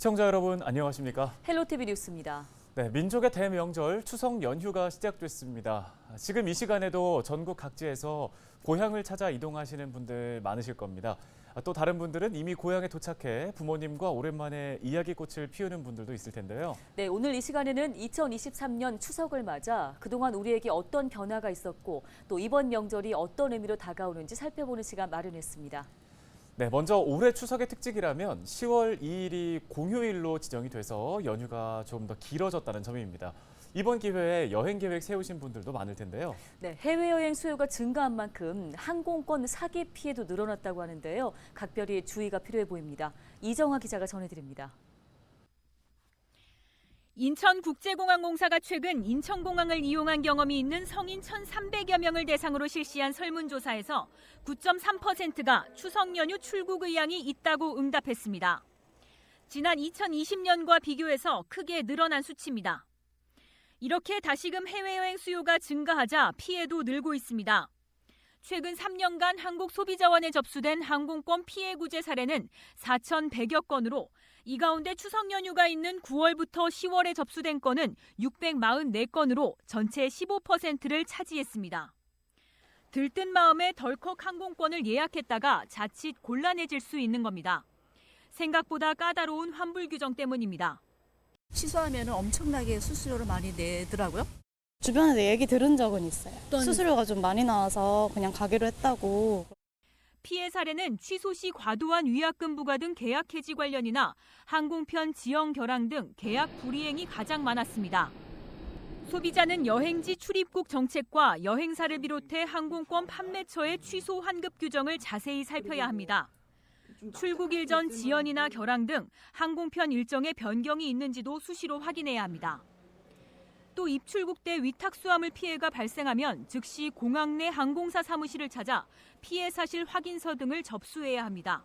시청자 여러분 안녕하십니까? 헬로티비 뉴스입니다. 네, 민족의 대명절 추석 연휴가 시작됐습니다. 지금 이 시간에도 전국 각지에서 고향을 찾아 이동하시는 분들 많으실 겁니다. 또 다른 분들은 이미 고향에 도착해 부모님과 오랜만에 이야기꽃을 피우는 분들도 있을 텐데요. 네, 오늘 이 시간에는 2023년 추석을 맞아 그동안 우리에게 어떤 변화가 있었고 또 이번 명절이 어떤 의미로 다가오는지 살펴보는 시간 마련했습니다. 네, 먼저 올해 추석의 특징이라면 10월 2일이 공휴일로 지정이 돼서 연휴가 좀 더 길어졌다는 점입니다. 이번 기회에 여행 계획 세우신 분들도 많을 텐데요. 네, 해외여행 수요가 증가한 만큼 항공권 사기 피해도 늘어났다고 하는데요. 각별히 주의가 필요해 보입니다. 이정화 기자가 전해드립니다. 인천국제공항공사가 최근 인천공항을 이용한 경험이 있는 성인 1,300여 명을 대상으로 실시한 설문조사에서 9.3%가 추석 연휴 출국 의향이 있다고 응답했습니다. 지난 2020년과 비교해서 크게 늘어난 수치입니다. 이렇게 다시금 해외여행 수요가 증가하자 피해도 늘고 있습니다. 최근 3년간 한국소비자원에 접수된 항공권 피해 구제 사례는 4,100여 건으로 이 가운데 추석 연휴가 있는 9월부터 10월에 접수된 건은 644건으로 전체 15%를 차지했습니다. 들뜬 마음에 덜컥 항공권을 예약했다가 자칫 곤란해질 수 있는 겁니다. 생각보다 까다로운 환불 규정 때문입니다. 취소하면 엄청나게 수수료를 많이 내더라고요. 주변에서 얘기 들은 적은 있어요. 수수료가 좀 많이 나와서 그냥 가기로 했다고. 피해 사례는 취소 시 과도한 위약금 부과 등 계약 해지 관련이나 항공편 지연 결항 등 계약 불이행이 가장 많았습니다. 소비자는 여행지 출입국 정책과 여행사를 비롯해 항공권 판매처의 취소 환급 규정을 자세히 살펴야 합니다. 출국일 전 지연이나 결항 등 항공편 일정의 변경이 있는지도 수시로 확인해야 합니다. 또 입출국 때 위탁수화물 피해가 발생하면 즉시 공항 내 항공사 사무실을 찾아 피해 사실 확인서 등을 접수해야 합니다.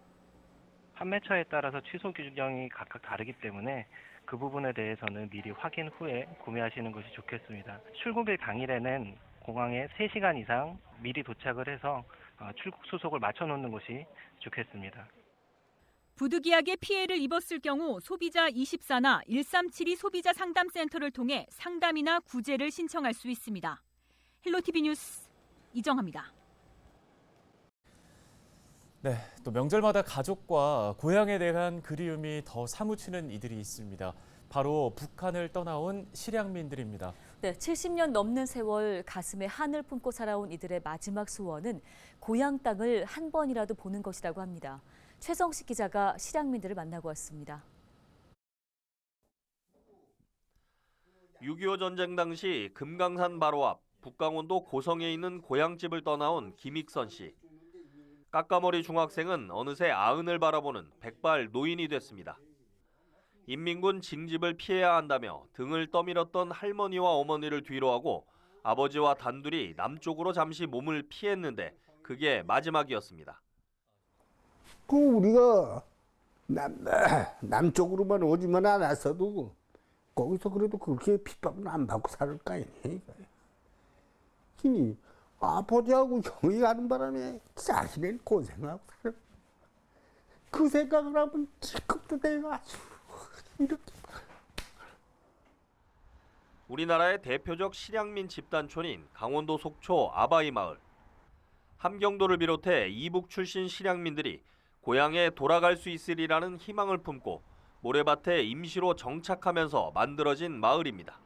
판매처에 따라서 취소 규정이 각각 다르기 때문에 그 부분에 대해서는 미리 확인 후에 구매하시는 것이 좋겠습니다. 출국일 당일에는 공항에 3시간 이상 미리 도착을 해서 출국 수속을 맞춰놓는 것이 좋겠습니다. 부득이하게 피해를 입었을 경우 소비자 24나 1372 소비자 상담센터를 통해 상담이나 구제를 신청할 수 있습니다. 헬로티비 뉴스 이정화입니다. 네, 또 명절마다 가족과 고향에 대한 그리움이 더 사무치는 이들이 있습니다. 바로 북한을 떠나온 실향민들입니다. 네, 70년 넘는 세월 가슴에 한을 품고 살아온 이들의 마지막 소원은 고향 땅을 한 번이라도 보는 것이라고 합니다. 최성식 기자가 실향민들을 만나고 왔습니다. 6.25 전쟁 당시 금강산 바로 앞 북강원도 고성에 있는 고향집을 떠나온 김익선 씨. 까까머리 중학생은 어느새 아흔을 바라보는 백발 노인이 됐습니다. 인민군 징집을 피해야 한다며 등을 떠밀었던 할머니와 어머니를 뒤로하고 아버지와 단둘이 남쪽으로 잠시 몸을 피했는데 그게 마지막이었습니다. 우리가 남쪽으로만 오지만 않았어도 거기서 그래도 그렇게 핍박은 안 받고 살 거 아니에요. 힘이 아버지하고 형이 가는 바람에 자신은 고생하고 살아. 그 생각을 하면 지금도 내가 아주 이렇게. 우리나라의 대표적 실향민 집단촌인 강원도 속초 아바이 마을. 함경도를 비롯해 이북 출신 실향민들이 고향에 돌아갈 수 있으리라는 희망을 품고 모래밭에 임시로 정착하면서 만들어진 마을입니다.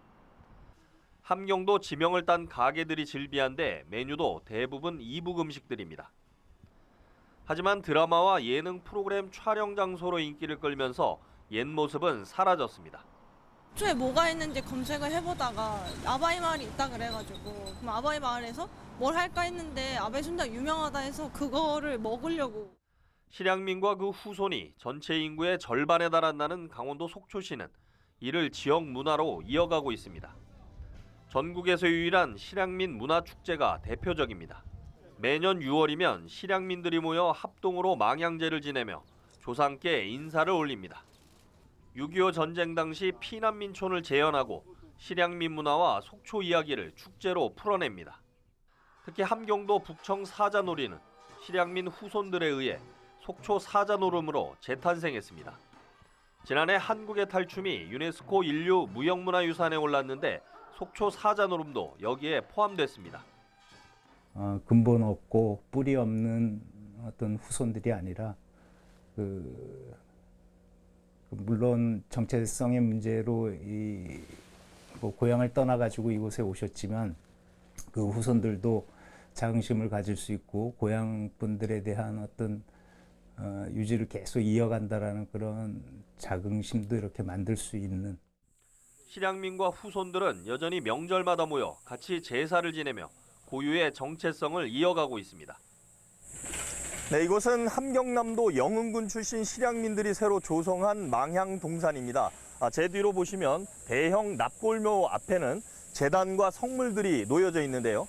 함경도 지명을 딴 가게들이 즐비한데 메뉴도 대부분 이북 음식들입니다. 하지만 드라마와 예능 프로그램 촬영 장소로 인기를 끌면서 옛 모습은 사라졌습니다. 초에 뭐가 있는지 검색을 해보다가 아바이 마을이 있다 그래가지고 그럼 아바이 마을에서 뭘 할까 했는데 아바이 순대가 유명하다 해서 그거를 먹으려고. 실향민과 그 후손이 전체 인구의 절반에 달한다는 강원도 속초시는 이를 지역 문화로 이어가고 있습니다. 전국에서 유일한 실향민 문화축제가 대표적입니다. 매년 6월이면 실향민들이 모여 합동으로 망향제를 지내며 조상께 인사를 올립니다. 6.25 전쟁 당시 피난민촌을 재현하고 실향민 문화와 속초 이야기를 축제로 풀어냅니다. 특히 함경도 북청 사자놀이는 실향민 후손들에 의해 속초 사자노름으로 재탄생했습니다. 지난해 한국의 탈춤이 유네스코 인류 무형문화유산에 올랐는데 속초 사자노름도 여기에 포함됐습니다. 근본 없고 뿌리 없는 어떤 후손들이 아니라 물론 정체성의 문제로 고향을 떠나가지고 이곳에 오셨지만 그 후손들도 자긍심을 가질 수 있고 고향 분들에 대한 어떤 유지를 계속 이어간다라는 그런 자긍심도 이렇게 만들 수 있는. 실향민과 후손들은 여전히 명절마다 모여 같이 제사를 지내며 고유의 정체성을 이어가고 있습니다. 네, 이곳은 함경남도 영흥군 출신 실향민들이 새로 조성한 망향동산입니다. 제 뒤로 보시면 대형 납골묘 앞에는 제단과 성물들이 놓여져 있는데요.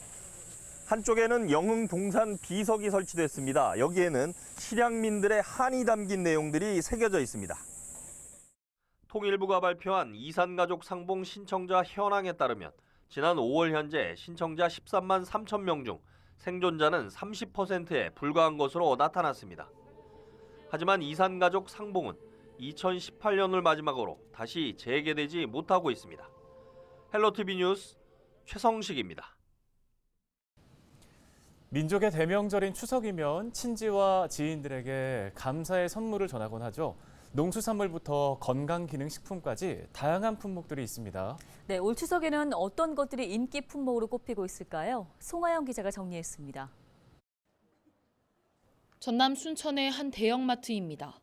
한쪽에는 영흥동산 비석이 설치됐습니다. 여기에는 실향민들의 한이 담긴 내용들이 새겨져 있습니다. 통일부가 발표한 이산가족 상봉 신청자 현황에 따르면 지난 5월 현재 신청자 13만 3천 명 중 생존자는 30%에 불과한 것으로 나타났습니다. 하지만 이산가족 상봉은 2018년을 마지막으로 다시 재개되지 못하고 있습니다. 헬로티비 뉴스 최성식입니다. 민족의 대명절인 추석이면 친지와 지인들에게 감사의 선물을 전하곤 하죠. 농수산물부터 건강기능식품까지 다양한 품목들이 있습니다. 네, 올 추석에는 어떤 것들이 인기 품목으로 꼽히고 있을까요? 송하영 기자가 정리했습니다. 전남 순천의 한 대형마트입니다.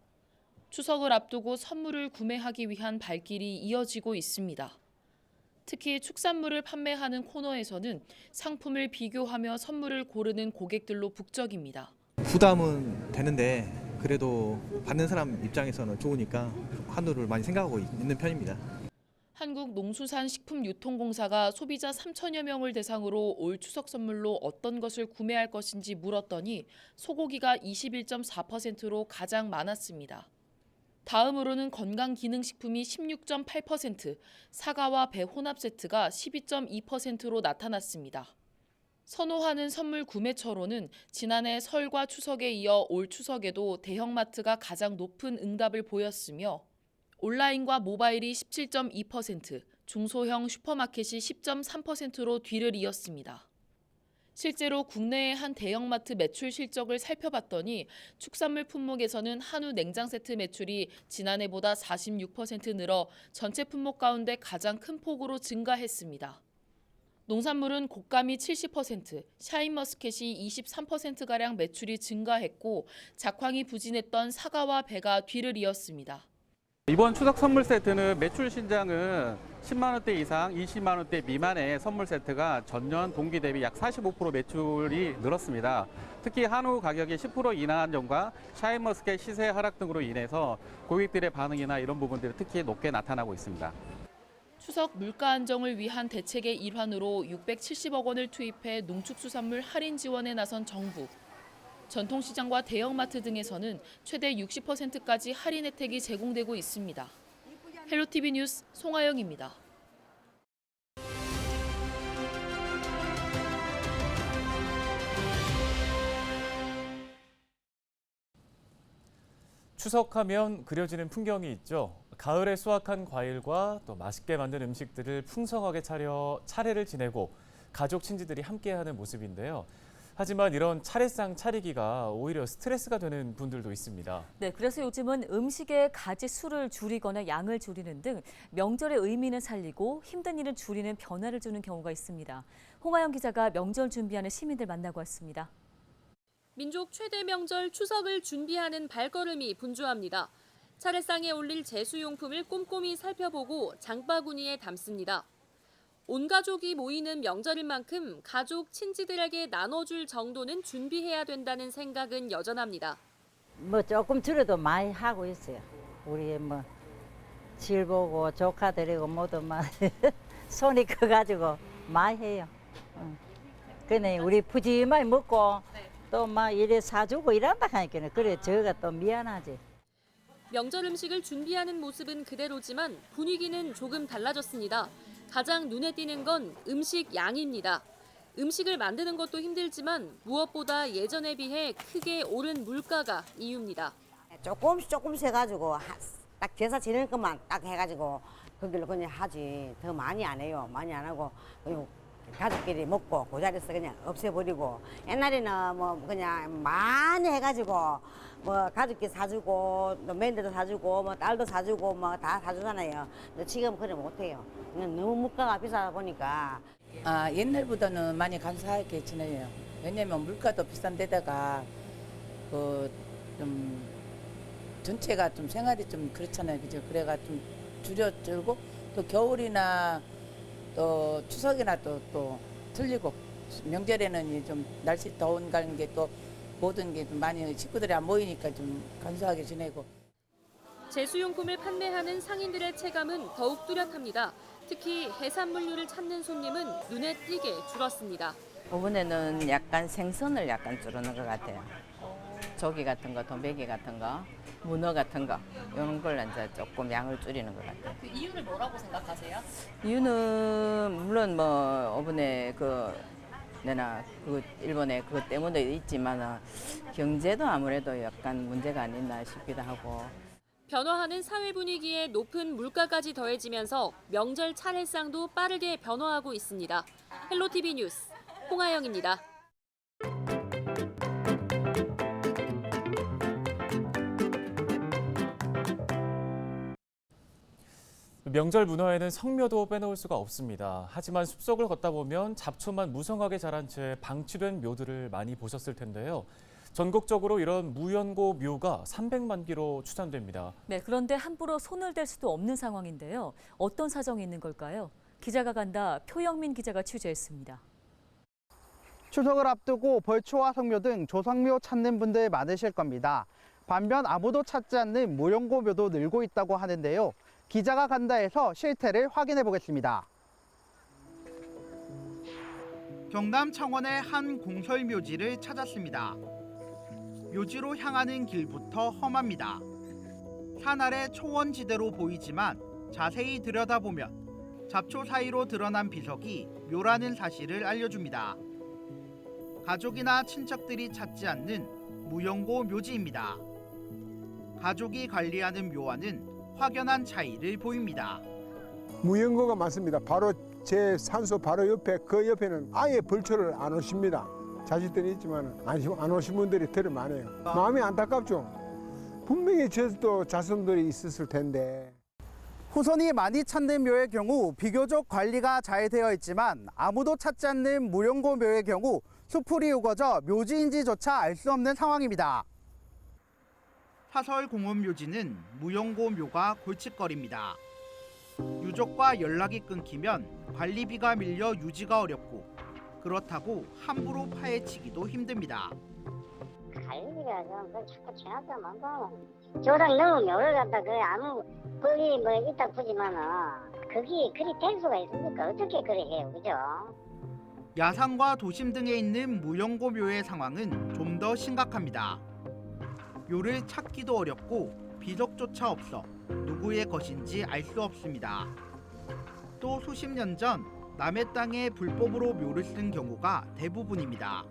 추석을 앞두고 선물을 구매하기 위한 발길이 이어지고 있습니다. 특히 축산물을 판매하는 코너에서는 상품을 비교하며 선물을 고르는 고객들로 북적입니다. 부담은 되는데 그래도 받는 사람 입장에서는 좋으니까 한우를 많이 생각하고 있는 편입니다. 한국농수산식품유통공사가 소비자 3천여 명을 대상으로 올 추석 선물로 어떤 것을 구매할 것인지 물었더니 소고기가 21.4%로 가장 많았습니다. 다음으로는 건강기능식품이 16.8%, 사과와 배 혼합 세트가 12.2%로 나타났습니다. 선호하는 선물 구매처로는 지난해 설과 추석에 이어 올 추석에도 대형마트가 가장 높은 응답을 보였으며 온라인과 모바일이 17.2%, 중소형 슈퍼마켓이 10.3%로 뒤를 이었습니다. 실제로 국내의 한 대형마트 매출 실적을 살펴봤더니 축산물 품목에서는 한우 냉장 세트 매출이 지난해보다 46% 늘어 전체 품목 가운데 가장 큰 폭으로 증가했습니다. 농산물은 곶감이 70%, 샤인머스켓이 23%가량 매출이 증가했고 작황이 부진했던 사과와 배가 뒤를 이었습니다. 이번 추석 선물 세트는 매출 신장은 10만 원대 이상, 20만 원대 미만의 선물 세트가 전년 동기 대비 약 45% 매출이 늘었습니다. 특히 한우 가격이 10% 인하한 점과 샤인머스켓 시세 하락 등으로 인해서 고객들의 반응이나 이런 부분들이 특히 높게 나타나고 있습니다. 추석 물가 안정을 위한 대책의 일환으로 670억 원을 투입해 농축수산물 할인 지원에 나선 정부. 전통시장과 대형마트 등에서는 최대 60%까지 할인 혜택이 제공되고 있습니다. 헬로티비 뉴스 송하영입니다. 추석하면 그려지는 풍경이 있죠. 가을에 수확한 과일과 또 맛있게 만든 음식들을 풍성하게 차려 차례를 지내고 가족 친지들이 함께하는 모습인데요. 하지만 이런 차례상 차리기가 오히려 스트레스가 되는 분들도 있습니다. 네, 그래서 요즘은 음식의 가지 수를 줄이거나 양을 줄이는 등 명절의 의미는 살리고 힘든 일을 줄이는 변화를 주는 경우가 있습니다. 홍하영 기자가 명절 준비하는 시민들 만나고 왔습니다. 민족 최대 명절 추석을 준비하는 발걸음이 분주합니다. 차례상에 올릴 제수용품을 꼼꼼히 살펴보고 장바구니에 담습니다. 온 가족이 모이는 명절인 만큼 가족, 친지들에게 나눠줄 정도는 준비해야 된다는 생각은 여전합니다. 조금 줄여도 많이 하고 있어요. 우리 질 보고 조카들이고 모두 손이 커가지고 많이 해요. 근데 우리 푸짐하게 먹고 또 이래 사주고 이런다 하니까 그래 저가 또 미안하지. 명절 음식을 준비하는 모습은 그대로지만 분위기는 조금 달라졌습니다. 가장 눈에 띄는 건 음식 양입니다. 음식을 만드는 것도 힘들지만 무엇보다 예전에 비해 크게 오른 물가가 이유입니다. 조금씩 해가지고 딱 제사 지낼 것만 딱 해가지고 거기로 그냥 하지. 더 많이 안 해요. 많이 안 하고 그냥 가족끼리 먹고 그 자리에서 그냥 없애버리고. 옛날에는 뭐 그냥 많이 해가지고 뭐 가족끼리 사주고 또 며느리도 사주고 뭐 딸도 사주고 뭐 다 사주잖아요. 근데 지금 그래 못해요. 너무 물가가 비싸다 보니까. 아, 옛날보다는 많이 감사하게 지내요. 왜냐면 물가도 비싼 데다가 좀 전체가 좀 생활이 좀 그렇잖아요. 그죠? 그래가 좀 줄고 또 겨울이나 또 추석이나 또 틀리고 명절에는 좀 날씨 더운 가는 게 또 모든 게 좀 많이 식구들이 안 모이니까 좀 간소하게 지내고. 제수용품을 판매하는 상인들의 체감은 더욱 뚜렷합니다. 특히 해산물류를 찾는 손님은 눈에 띄게 줄었습니다. 이번에는 약간 생선을 약간 줄이는 것 같아요. 조기 같은 거, 도배기 같은 거, 문어 같은 거 이런 걸 이제 조금 양을 줄이는 것 같아요. 그 이유를 뭐라고 생각하세요? 이유는 물론 뭐 이번에 일본의 그것 때문에 있지만 경제도 아무래도 약간 문제가 아니나 싶기도 하고. 변화하는 사회 분위기에 높은 물가까지 더해지면서 명절 차례상도 빠르게 변화하고 있습니다. 헬로티비 뉴스 홍아영입니다. 명절 문화에는 성묘도 빼놓을 수가 없습니다. 하지만 숲속을 걷다 보면 잡초만 무성하게 자란 채 방치된 묘들을 많이 보셨을 텐데요. 전국적으로 이런 무연고 묘가 300만 기로 추산됩니다. 네, 그런데 함부로 손을 댈 수도 없는 상황인데요. 어떤 사정이 있는 걸까요? 기자가 간다 표영민 기자가 취재했습니다. 추석을 앞두고 벌초와 성묘 등 조상묘 찾는 분들 많으실 겁니다. 반면 아무도 찾지 않는 무연고 묘도 늘고 있다고 하는데요. 기자가 간다에서 실태를 확인해 보겠습니다. 경남 창원의 한 공설묘지를 찾았습니다. 묘지로 향하는 길부터 험합니다. 산 아래 초원지대로 보이지만 자세히 들여다보면 잡초 사이로 드러난 비석이 묘라는 사실을 알려줍니다. 가족이나 친척들이 찾지 않는 무연고 묘지입니다. 가족이 관리하는 묘와는 확연한 차이를 보입니다. 무연고가 많습니다. 바로 제 산소 바로 옆에 그 옆에는 아예 벌초를 안 오십니다. 자식들이 있지만 안 오신 분들이 더 많아요. 마음이 안타깝죠. 분명히 저도 자손들이 있었을 텐데. 후손이 많이 찾는 묘의 경우 비교적 관리가 잘 되어 있지만 아무도 찾지 않는 무연고 묘의 경우 수풀이 우거져 묘지인지조차 알 수 없는 상황입니다. 사설 공원묘지는 무연고 묘가 골칫거리입니다. 유족과 연락이 끊기면 관리비가 밀려 유지가 어렵고 그렇다고 함부로 파헤치기도 힘듭니다. 관리비가 좀 자꾸 지나가면 조상 넘은 묘를 갖다 거기 뭐 있다 보지만은 그게 그리 될 수가 있습니까? 어떻게 그래 해요, 그죠? 야산과 도심 등에 있는 무연고 묘의 상황은 좀 더 심각합니다. 묘를 찾기도 어렵고 비석조차 없어 누구의 것인지 알 수 없습니다. 또 수십 년 전 남의 땅에 불법으로 묘를 쓴 경우가 대부분입니다.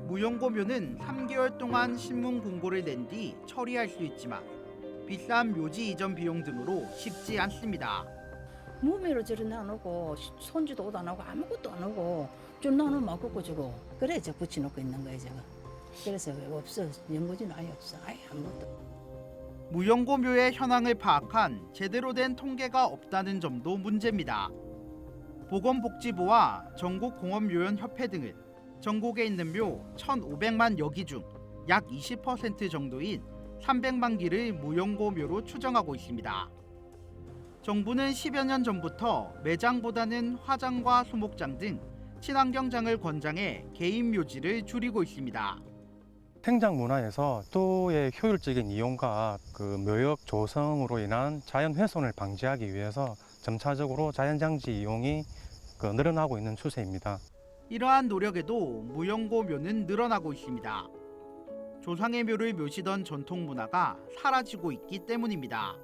무연고 묘는 3개월 동안 신문 공고를 낸 뒤 처리할 수 있지만 비싼 묘지 이전 비용 등으로 쉽지 않습니다. 무묘로 저리 나누고 손주도 옷 안 하고 아무것도 안 하고 좀 나누면 막 꺾어 주고 그래 저 붙여놓고 있는 거예요 제가. 그래서 없어 연고지는 아예 없어 아예 아무것도. 무연고 묘의 현황을 파악한 제대로 된 통계가 없다는 점도 문제입니다. 보건복지부와 전국공원묘연협회 등은 전국에 있는 묘 1,500만 여기 중 약 20% 정도인 300만 기를 무연고 묘로 추정하고 있습니다. 정부는 10여 년 전부터 매장보다는 화장과 수목장 등 친환경장을 권장해 개인 묘지를 줄이고 있습니다. 생장 문화에서 묘의 효율적인 이용과 묘역 조성으로 인한 자연 훼손을 방지하기 위해서 점차적으로 자연장지 이용이 늘어나고 있는 추세입니다. 이러한 노력에도 무연고 묘는 늘어나고 있습니다. 조상의 묘를 묘시던 전통 문화가 사라지고 있기 때문입니다.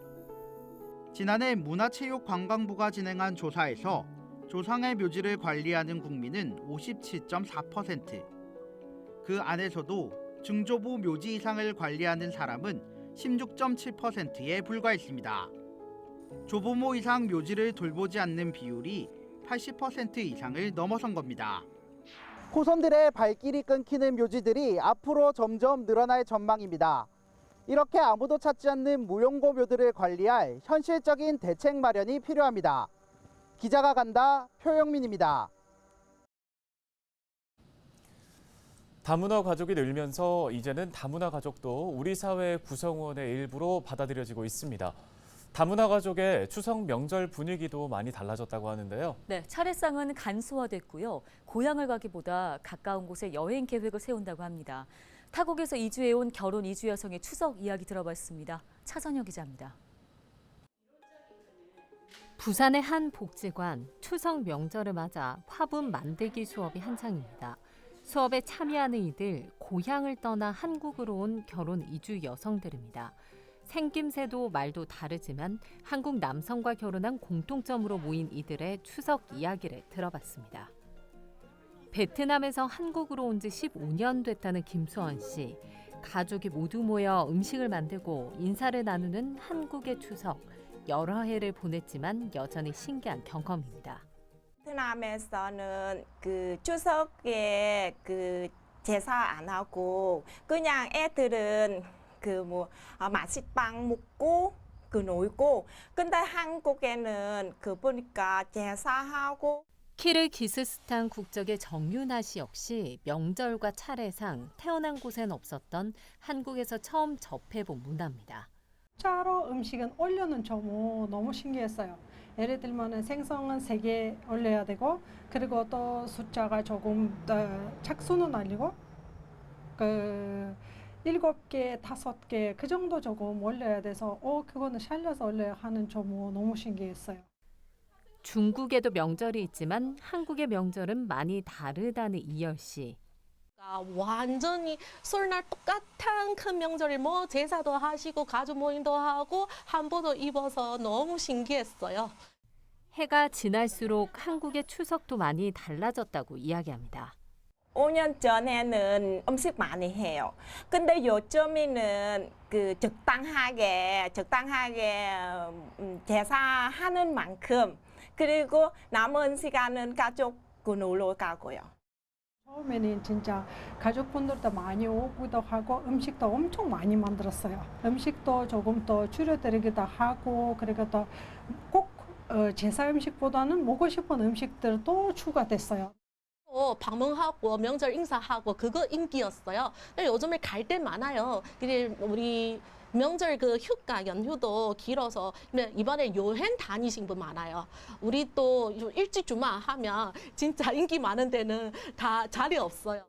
지난해 문화체육관광부가 진행한 조사에서 조상의 묘지를 관리하는 국민은 57.4%, 그 안에서도 증조부 묘지 이상을 관리하는 사람은 16.7%에 불과했습니다. 조부모 이상 묘지를 돌보지 않는 비율이 80% 이상을 넘어선 겁니다. 후손들의 발길이 끊기는 묘지들이 앞으로 점점 늘어날 전망입니다. 이렇게 아무도 찾지 않는 무용고 묘들을 관리할 현실적인 대책 마련이 필요합니다. 기자가 간다, 표영민입니다. 다문화 가족이 늘면서 이제는 다문화 가족도 우리 사회 구성원의 일부로 받아들여지고 있습니다. 다문화 가족의 추석 명절 분위기도 많이 달라졌다고 하는데요. 네, 차례상은 간소화됐고요. 고향을 가기보다 가까운 곳에 여행 계획을 세운다고 합니다. 타국에서 이주해온 결혼 이주 여성의 추석 이야기 들어봤습니다. 차선영 기자입니다. 부산의 한 복지관, 추석 명절을 맞아 화분 만들기 수업이 한창입니다. 수업에 참여하는 이들, 고향을 떠나 한국으로 온 결혼 이주 여성들입니다. 생김새도 말도 다르지만 한국 남성과 결혼한 공통점으로 모인 이들의 추석 이야기를 들어봤습니다. 베트남에서 한국으로 온 지 15년 됐다는 김수원 씨. 가족이 모두 모여 음식을 만들고 인사를 나누는 한국의 추석. 여러 해를 보냈지만 여전히 신기한 경험입니다. 베트남에서는 그 추석에 그 제사 안 하고 그냥 애들은 맛있빵 먹고 놀고, 근데 한국에는 보니까 제사하고. 키르기스스탄 국적의 정윤아 씨 역시 명절과 차례상 태어난 곳엔 없었던 한국에서 처음 접해본 문화입니다. 차로 음식은 올려는 점 너무 신기했어요. 예를 들면 생선은 3개 올려야 되고, 그리고 또 숫자가 조금 착수는 아니고 7개, 5개 그 정도 조금 올려야 돼서 그거는 살려서 올려야 하는 점 너무 신기했어요. 중국에도 명절이 있지만 한국의 명절은 많이 다르다는 이열 씨. 완전히 설날 똑같은 큰 명절을 제사도 하시고 가족 모임도 하고 한복도 입어서 너무 신기했어요. 해가 지날수록 한국의 추석도 많이 달라졌다고 이야기합니다. 5년 전에는 음식 많이 해요. 근데 요즘에는 적당하게 제사하는 만큼, 그리고 남은 시간은 가족 놀러 가고요. 처음에는 진짜 가족분들도 많이 오기도 하고 음식도 엄청 많이 만들었어요. 음식도 조금 더 줄여드리기도 하고, 그리고 또 꼭 제사 음식보다는 먹고 싶은 음식들도 추가됐어요. 방문하고 명절 인사하고 그거 인기였어요. 요즘에 갈 데 많아요. 우리 명절 휴가 연휴도 길어서 이번에 여행 다니신 분 많아요. 우리 또 일찍 주말하면 진짜 인기 많은 데는 다 자리 없어요.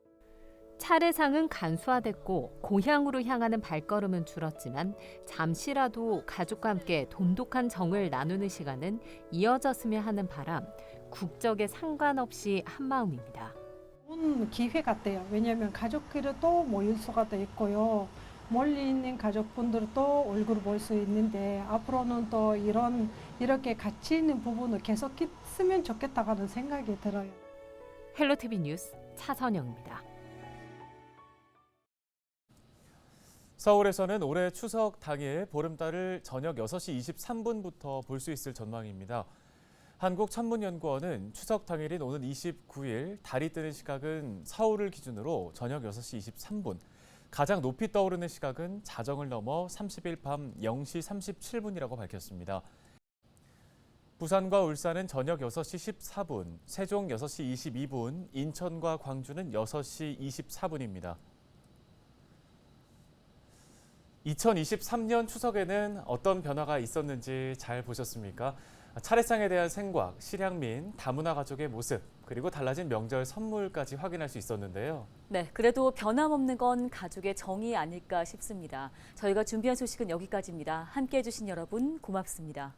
차례상은 간소화됐고 고향으로 향하는 발걸음은 줄었지만 잠시라도 가족과 함께 돈독한 정을 나누는 시간은 이어졌으면 하는 바람, 국적에 상관없이 한마음입니다. 좋은 기회 같아요. 왜냐하면 가족끼리 또 모일 수가 더 있고요. 멀리 있는 가족분들도 얼굴을 볼 수 있는데 앞으로는 또 이렇게 같이 있는 부분을 계속 있으면 좋겠다는 생각이 들어요. 헬로티비 뉴스 차선영입니다. 서울에서는 올해 추석 당일 보름달을 저녁 6시 23분부터 볼 수 있을 전망입니다. 한국천문연구원은 추석 당일인 오는 29일 달이 뜨는 시각은 서울을 기준으로 저녁 6시 23분, 가장 높이 떠오르는 시각은 자정을 넘어 30일 밤 0시 37분이라고 밝혔습니다. 부산과 울산은 저녁 6시 14분, 세종 6시 22분, 인천과 광주는 6시 24분입니다. 2023년 추석에는 어떤 변화가 있었는지 잘 보셨습니까? 차례상에 대한 생각, 실향민, 다문화 가족의 모습, 그리고 달라진 명절 선물까지 확인할 수 있었는데요. 네, 그래도 변함없는 건 가족의 정이 아닐까 싶습니다. 저희가 준비한 소식은 여기까지입니다. 함께해 주신 여러분 고맙습니다.